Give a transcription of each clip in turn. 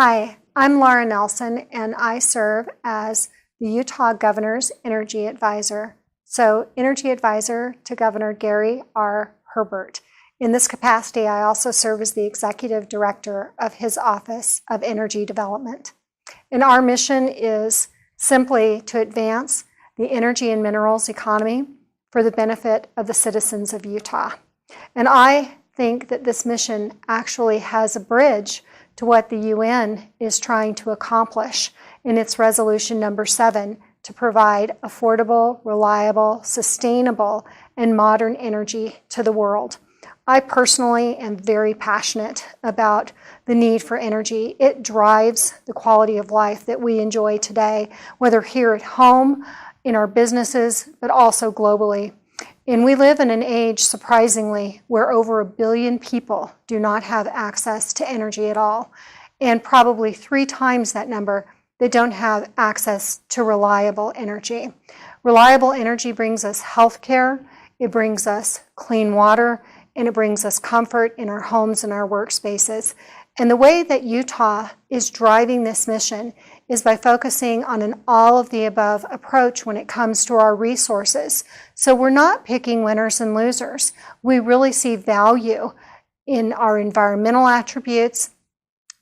Hi, I'm Laura Nelson, and I serve as the Utah Governor's Energy Advisor. So, Energy Advisor to Governor Gary R. Herbert. In this capacity, I also serve as the Executive Director of his Office of Energy Development. And our mission is simply to advance the energy and minerals economy for the benefit of the citizens of Utah. And I think that this mission actually has a bridge to what the UN is trying to accomplish in its resolution number 7 to provide affordable, reliable, sustainable, and modern energy to the world. I personally am very passionate about the need for energy. It drives the quality of life that we enjoy today, whether here at home, in our businesses, but also globally. And we live in an age, surprisingly, where over 1 billion people do not have access to energy at all, and probably 3 times that number that don't have access to reliable energy. Reliable energy brings us health care, it brings us clean water, and it brings us comfort in our homes and our workspaces. And the way that Utah is driving this mission is by focusing on an all-of-the-above approach when it comes to our resources. So we're not picking winners and losers. We really see value in our environmental attributes,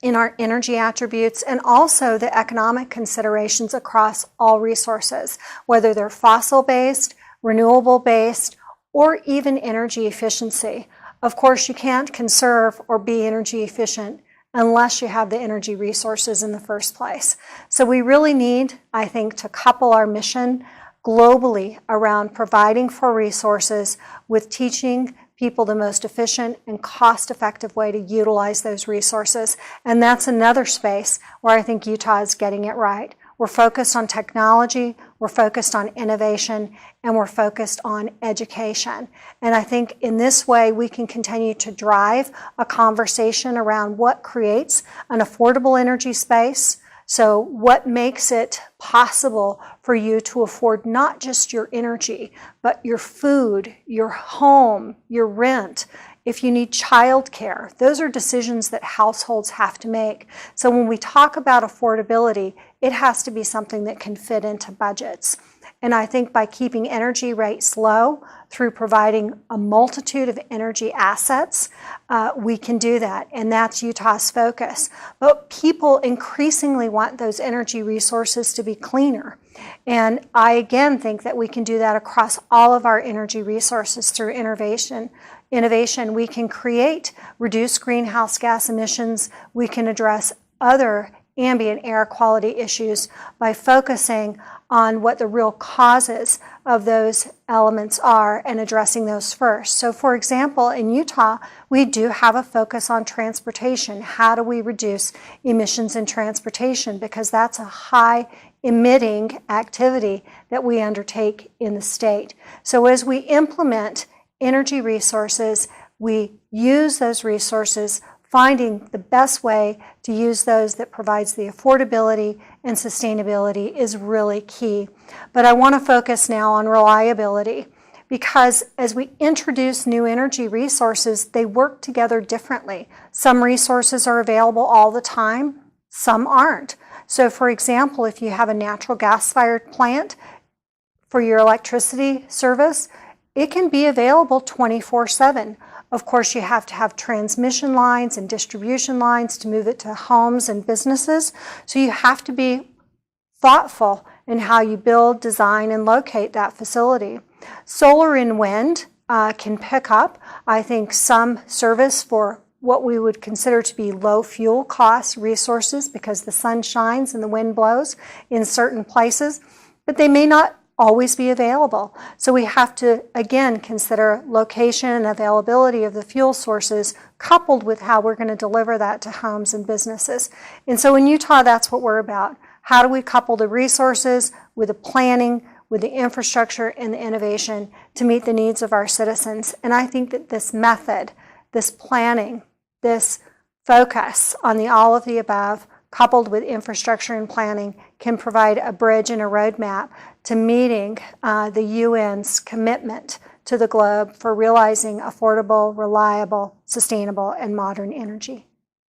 in our energy attributes, and also the economic considerations across all resources, whether they're fossil-based, renewable-based, or even energy efficiency. Of course, you can't conserve or be energy efficient unless you have the energy resources in the first place. So we really need, I think, to couple our mission globally around providing for resources with teaching people the most efficient and cost-effective way to utilize those resources. And that's another space where I think Utah is getting it right. We're focused on technology, we're focused on innovation, and we're focused on education. And I think in this way, we can continue to drive a conversation around what creates an affordable energy space. So what makes it possible for you to afford not just your energy, but your food, your home, your rent, if you need childcare. Those are decisions that households have to make. So when we talk about affordability, it has to be something that can fit into budgets. And I think by keeping energy rates low through providing a multitude of energy assets, we can do that. And that's Utah's focus. But people increasingly want those energy resources to be cleaner. And I again think that we can do that across all of our energy resources through innovation. We can create reduced greenhouse gas emissions. We can address other ambient air quality issues by focusing on what the real causes of those elements are and addressing those first. So for example, in Utah, we do have a focus on transportation. How do we reduce emissions in transportation? Because that's a high emitting activity that we undertake in the state. So as we implement energy resources, we use those resources, finding the best way to use those that provides the affordability and sustainability is really key. But I want to focus now on reliability, because as we introduce new energy resources, they work together differently. Some resources are available all the time, some aren't. So for example, if you have a natural gas-fired plant for your electricity service, it can be available 24/7. Of course, you have to have transmission lines and distribution lines to move it to homes and businesses. So you have to be thoughtful in how you build, design, and locate that facility. Solar and wind can pick up, I think, some service for what we would consider to be low fuel cost resources because the sun shines and the wind blows in certain places, but they may not always be available. So we have to, again, consider location and availability of the fuel sources coupled with how we're going to deliver that to homes and businesses. And so in Utah, that's what we're about. How do we couple the resources with the planning, with the infrastructure and the innovation to meet the needs of our citizens? And I think that this method, this planning, this focus on the all of the above, coupled with infrastructure and planning, can provide a bridge and a roadmap to meeting the UN's commitment to the globe for realizing affordable, reliable, sustainable, and modern energy.